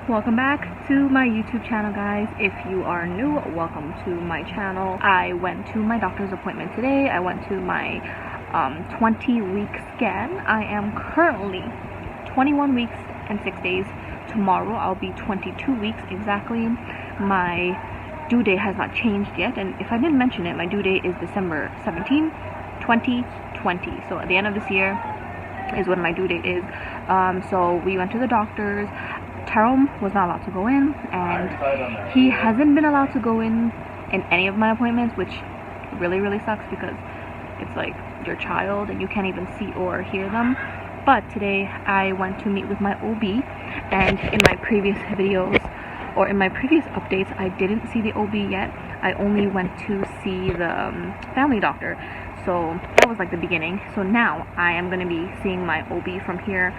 Welcome back to my YouTube channel, guys. If you are new, welcome to my channel. I went to my doctor's appointment today. I went to my 20-week scan. I am currently 21 weeks and 6 days. Tomorrow I'll be 22 weeks exactly. My due date has not changed yet, and if I didn't mention it, my due date is December 17, 2020. So at the end of this year is when my due date is. So we went to the doctor's. Tyrone was not allowed to go in, and he hasn't been allowed to go in any of my appointments, which really sucks because it's like your child and you can't even see or hear them. But today I went to meet with my OB, and in my previous videos or in my previous updates I didn't see the OB yet. I only went to see the family doctor, so that was like the beginning. So now I am going to be seeing my OB from here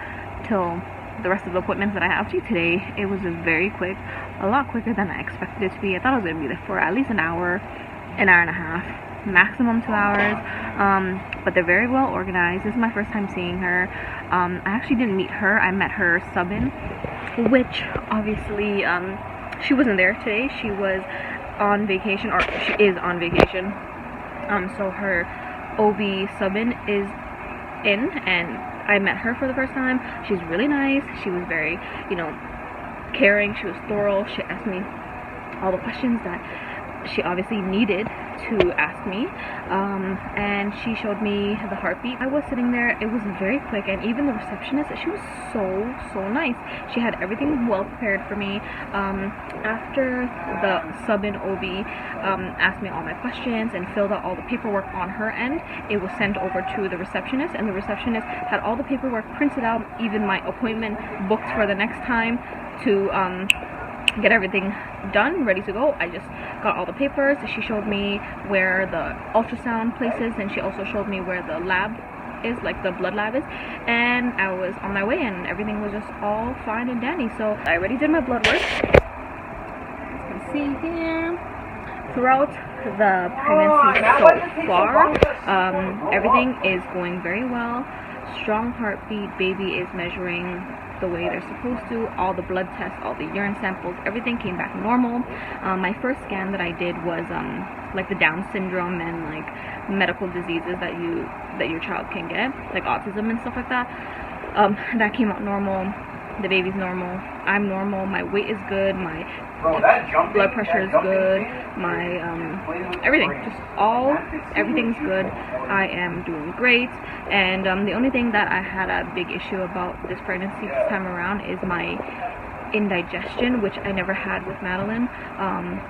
till the rest of the appointments that I have. Actually today it was very quick, a lot quicker than I expected it to be. I thought I was going to be there for at least an hour and a half, maximum 2 hours. But they're very well organized. This is my first time seeing her. I actually didn't meet her, I met her sub-in, which obviously she wasn't there today. She was on vacation, or she is on vacation. So her OB sub-in is in, and I met her for the first time. She's really nice. She was very, caring. She was thorough. She asked me all the questions that she obviously needed to ask me, and she showed me the heartbeat. I was sitting there. It was very quick, and even the receptionist, she was so nice. She had everything well prepared for me. After the sub-in OB asked me all my questions and filled out all the paperwork on her end, it was sent over to the receptionist, and the receptionist had all the paperwork printed out, even my appointment booked for the next time, to get everything done, ready to go. I just got all the papers. She showed me where the ultrasound place is, and she also showed me where the lab is, like the blood lab is, and I was on my way, and everything was just all fine and dandy. So I already did my blood work. As you can see here, throughout the pregnancy so far, everything is going very well. Strong heartbeat, baby is measuring the way they're supposed to. All the blood tests, all the urine samples, everything came back normal. My first scan that I did was like the Down syndrome and like medical diseases that your child can get, like autism and stuff like that. That came out normal. The baby's normal. I'm normal. My weight is good. My blood pressure is good. My everything, everything's good. I am doing great. And the only thing that I had a big issue about this pregnancy this time around is my indigestion, which I never had with Madeline.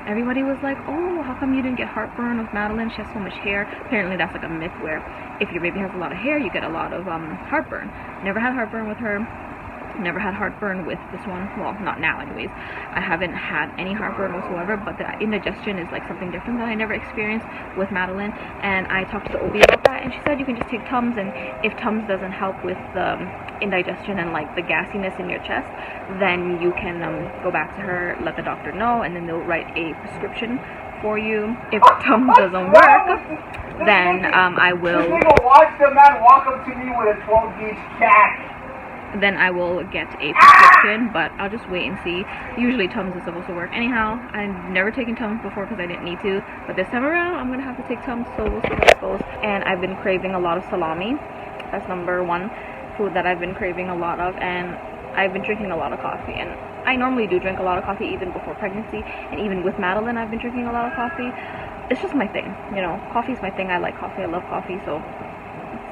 Everybody was like, oh, how come you didn't get heartburn with Madeline? She has so much hair. Apparently that's like a myth, where if your baby has a lot of hair, you get a lot of heartburn. Never had heartburn with her. Never had heartburn with this one. Well, not now anyways. I haven't had any heartburn whatsoever, but the indigestion is like something different that I never experienced with Madeline. And I talked to the OB about that, and she said you can just take Tums, and if Tums doesn't help with the indigestion and like the gassiness in your chest, then you can go back to her, let the doctor know, and then they'll write a prescription for you. If Tums doesn't work, then I will watch the man walk up to me with a 12-gauge cat. Then I will get a prescription, but I'll just wait and see. Usually Tums is supposed to work anyhow. I've never taken Tums before because I didn't need to, but this time around I'm gonna have to take Tums, so we'll see how it goes. And I've been craving a lot of salami. That's number one food that I've been craving a lot of, and I've been drinking a lot of coffee. And I normally do drink a lot of coffee even before pregnancy, and even with Madeline I've been drinking a lot of coffee. It's just my thing, coffee's my thing. I like coffee, I love coffee, so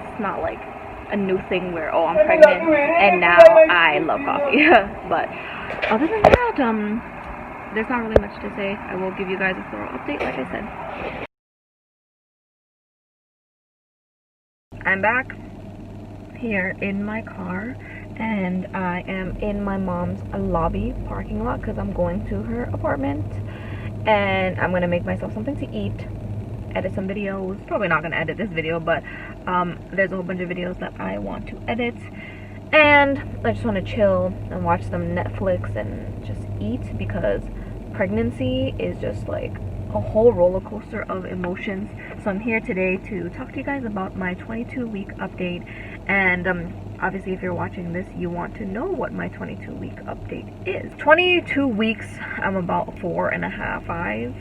it's not like a new thing where, oh, I'm pregnant and now I love coffee. But other than that, there's not really much to say. I will give you guys a thorough update, like I said. I'm back here in my car, and I am in my mom's lobby parking lot because I'm going to her apartment, and I'm gonna make myself something to eat, edit some videos. Probably not gonna edit this video, but there's a whole bunch of videos that I want to edit, and I just want to chill and watch some Netflix and just eat, because pregnancy is just like a whole roller coaster of emotions. So I'm here today to talk to you guys about my 22-week update, and obviously if you're watching this, you want to know what my 22-week update is. 22 weeks, I'm about 4.5, 5.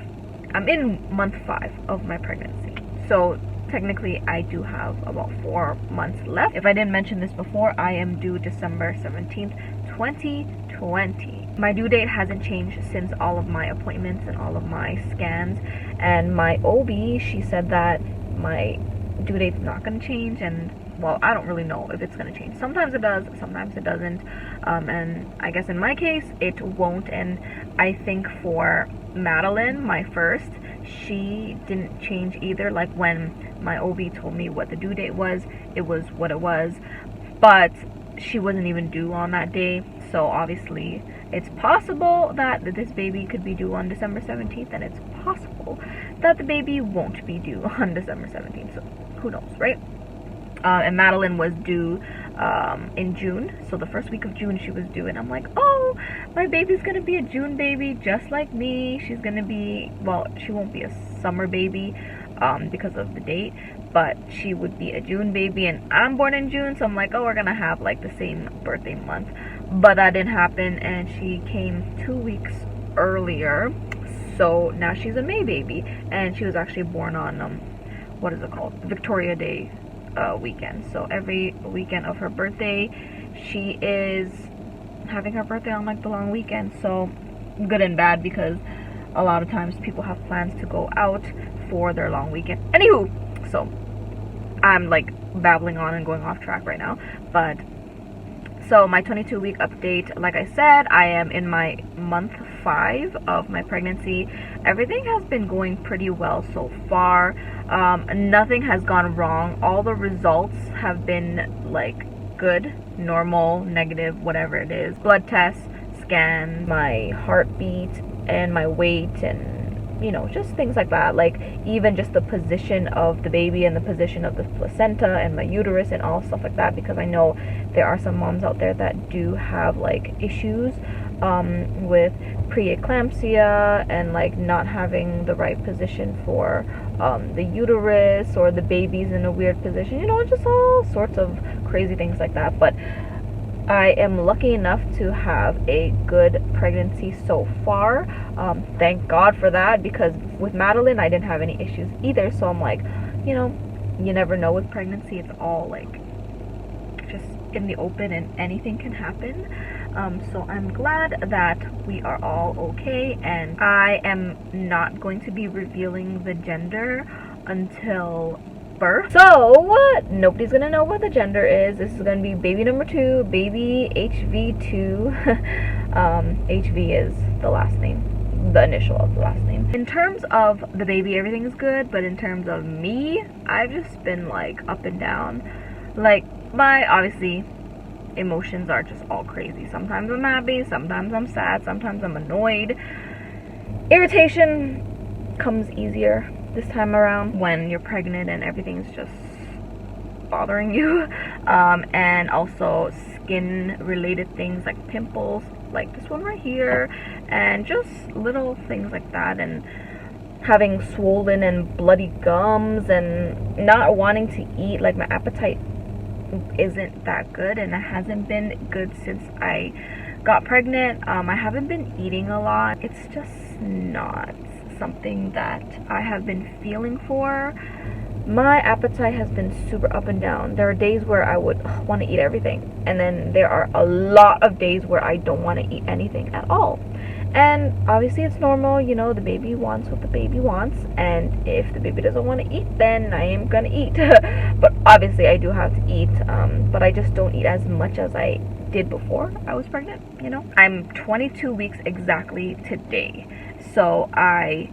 I'm in month 5 of my pregnancy. So technically I do have about 4 months left. If I didn't mention this before, I am due December 17th, 2020. My due date hasn't changed since all of my appointments and all of my scans. And my OB, she said that my due date's not going to change, and well, I don't really know if it's going to change. Sometimes it does, sometimes it doesn't, and I guess in my case it won't. And I think for Madeline, my first, she didn't change either. Like when my OB told me what the due date was, it was what it was, but she wasn't even due on that day. So obviously it's possible that this baby could be due on December 17th, and it's possible that the baby won't be due on December 17th. So who knows, right? And Madeline was due in June, so the first week of June she was due, and I'm like, oh, my baby's gonna be a June baby just like me. She's gonna be, well, she won't be a summer baby because of the date, but she would be a June baby, and I'm born in June, so I'm like, oh, we're gonna have like the same birthday month. But that didn't happen, and she came 2 weeks earlier, so now she's a May baby. And she was actually born on what is it called, Victoria Day weekend. So every weekend of her birthday, she is having her birthday on like the long weekend. So good and bad, because a lot of times people have plans to go out for their long weekend. Anywho, so I'm like babbling on and going off track right now. But so my 22-week update, like I said, I am in my month 5 of my pregnancy. Everything has been going pretty well so far. Nothing has gone wrong. All the results have been like good, normal, negative, whatever it is. Blood tests, scan, my heartbeat, and my weight, and you know, just things like that. Like even just the position of the baby and the position of the placenta and my uterus and all stuff like that, because I know there are some moms out there that do have like issues with preeclampsia and like not having the right position for the uterus, or the baby's in a weird position, you know, just all sorts of crazy things like that. But I am lucky enough to have a good pregnancy so far. Thank God for that, because with Madeline I didn't have any issues either. So I'm like, you know, you never know with pregnancy. It's all like just in the open and anything can happen. So I'm glad that we are all okay, and I am not going to be revealing the gender until birth. So nobody's gonna know what the gender is. This is gonna be baby number 2, baby HV2. HV is the last name, the initial of the last name. In terms of the baby, everything is good, but in terms of me, I've just been like up and down. Like my, obviously, emotions are just all crazy. Sometimes I'm happy, sometimes I'm sad, sometimes I'm annoyed. Irritation comes easier this time around when you're pregnant and everything's just bothering you, and also skin related things like pimples, like this one right here, and just little things like that, and having swollen and bloody gums, and not wanting to eat. Like my appetite isn't that good, and it hasn't been good since I got pregnant. I haven't been eating a lot. It's just not something that I have been feeling for. My appetite has been super up and down. There are days where I would want to eat everything, and then there are a lot of days where I don't want to eat anything at all. And obviously it's normal, you know, the baby wants what the baby wants, and if the baby doesn't want to eat, then I am gonna eat. But obviously I do have to eat, but I just don't eat as much as I did before I was pregnant, you know. I'm 22 weeks exactly today. So I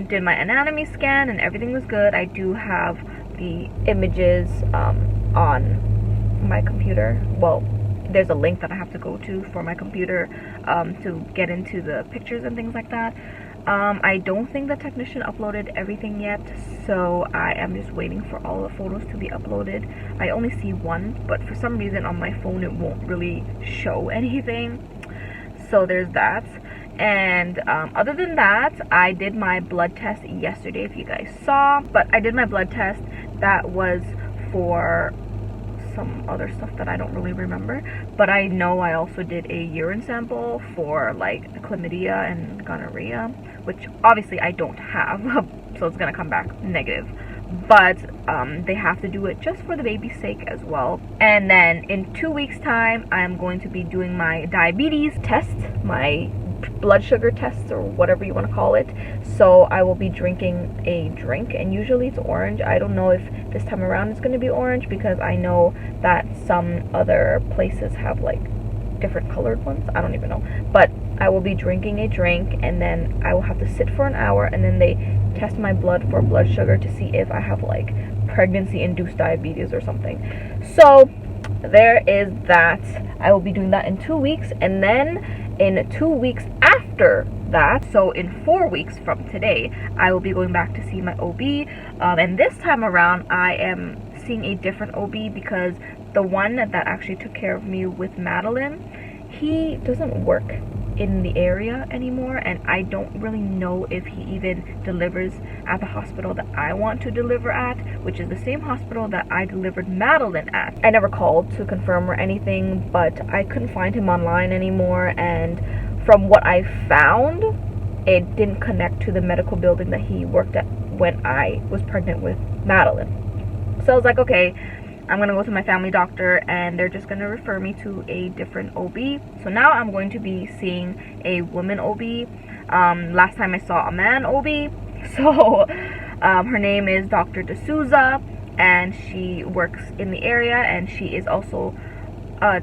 did my anatomy scan and everything was good. I do have the images on my computer. Well, there's a link that I have to go to for my computer to get into the pictures and things like that. I don't think the technician uploaded everything yet, so I am just waiting for all the photos to be uploaded. I only see one, but for some reason on my phone it won't really show anything. So there's that. And other than that, I did my blood test yesterday, if you guys saw. But I did my blood test that was for some other stuff that I don't really remember. But I know I also did a urine sample for like chlamydia and gonorrhea, which obviously I don't have, so it's gonna come back negative. But they have to do it just for the baby's sake as well. And then in 2 weeks time, I'm going to be doing my diabetes test, my blood sugar test, or whatever you want to call it. So I will be drinking a drink, and usually it's orange. I don't know if this time around it's going to be orange, because I know that some other places have like different colored ones. I don't even know. But I will be drinking a drink, and then I will have to sit for an hour, and then they test my blood for blood sugar to see if I have like pregnancy induced diabetes or something. So there is that. I will be doing that in 2 weeks, and then in 2 weeks after that, so in 4 weeks from today, I will be going back to see my OB. And this time around I am seeing a different OB, because the one that actually took care of me with Madeline, he doesn't work in the area anymore, and I don't really know if he even delivers at the hospital that I want to deliver at, which is the same hospital that I delivered Madeline at. I never called to confirm or anything, but I couldn't find him online anymore, and from what I found, it didn't connect to the medical building that he worked at when I was pregnant with Madeline. So I was like, okay, I'm gonna go to my family doctor, and they're just gonna refer me to a different OB. So now I'm going to be seeing a woman OB. Last time I saw a man OB. So her name is Dr. D'Souza, and she works in the area, and she is also a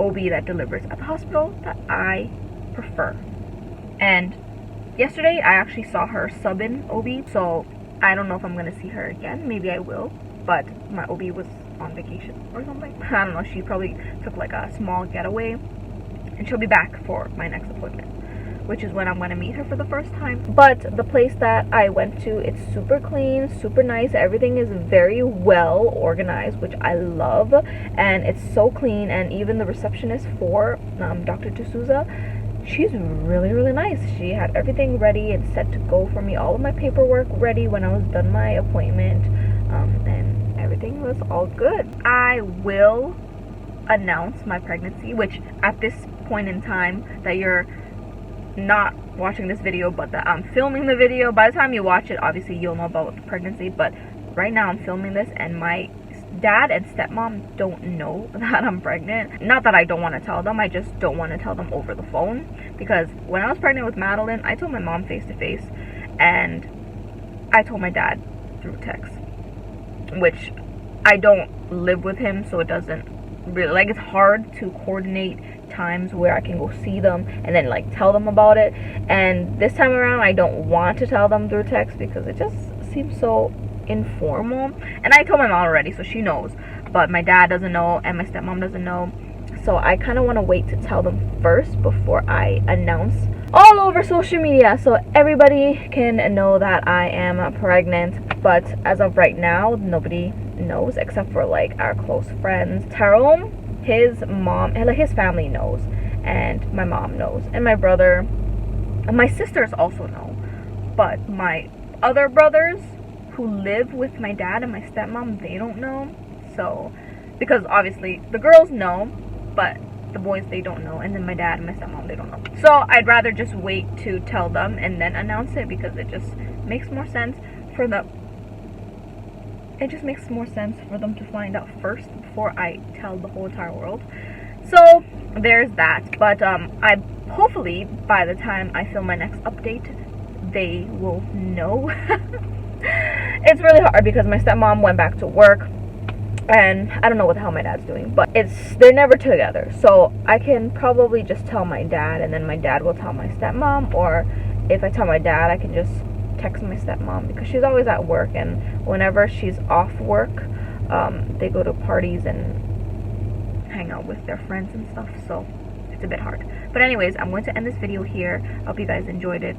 OB that delivers at the hospital that I prefer. And yesterday I actually saw her sub-in OB, so I don't know if I'm gonna see her again. Maybe I will, but my OB was on vacation or something. I don't know, she probably took like a small getaway, and she'll be back for my next appointment, which is when I'm going to meet her for the first time. But the place that I went to, it's super clean, super nice. Everything is very well organized, which I love, and it's so clean. And even the receptionist for Dr. D'Souza, she's really, really nice. She had everything ready and set to go for me, all of my paperwork ready when I was done my appointment, and everything was all good. I will announce my pregnancy, which at this point in time that you're not watching this video, but that I'm filming the video, by the time you watch it, obviously you'll know about the pregnancy. But right now I'm filming this, and my dad and stepmom don't know that I'm pregnant. Not that I don't want to tell them, I just don't want to tell them over the phone, because when I was pregnant with Madeline, I told my mom face to face, and I told my dad through text, which I don't live with him, so it doesn't really, like, it's hard to coordinate times where I can go see them and then like tell them about it. And this time around I don't want to tell them through text, because it just seems so informal. And I told my mom already, so she knows, but my dad doesn't know and my stepmom doesn't know, so I kind of want to wait to tell them first before I announce all over social media, so everybody can know that I am pregnant. But as of right now, nobody knows except for like our close friends. Tyrone, his mom, and like his family knows, and my mom knows, and my brother, and my sisters also know. But my other brothers who live with my dad and my stepmom, they don't know. So, because obviously the girls know, but the boys, they don't know, and then my dad and my stepmom, they don't know. So I'd rather just wait to tell them and then announce it, because it just makes more sense for them. It just makes more sense for them to find out first before I tell the whole entire world. So there's that. But I hopefully by the time I film my next update, they will know. It's really hard because my stepmom went back to work, and I don't know what the hell my dad's doing, but they're never together. So I can probably just tell my dad, and then my dad will tell my stepmom, or if I tell my dad, I can just text my stepmom, because she's always at work, and whenever she's off work, they go to parties and hang out with their friends and stuff, so it's a bit hard. But anyways, I'm going to end this video here. I hope you guys enjoyed it.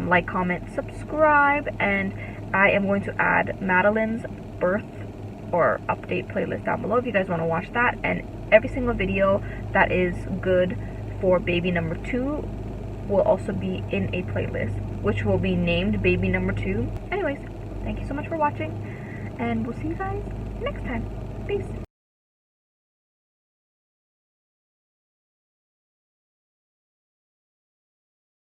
Like, comment, subscribe, and I am going to add Madeleine's birth or update playlist down below if you guys want to watch that. And every single video that is good for baby number 2 will also be in a playlist, which will be named baby number 2. Anyways, thank you so much for watching, and we'll see you guys next time. Peace.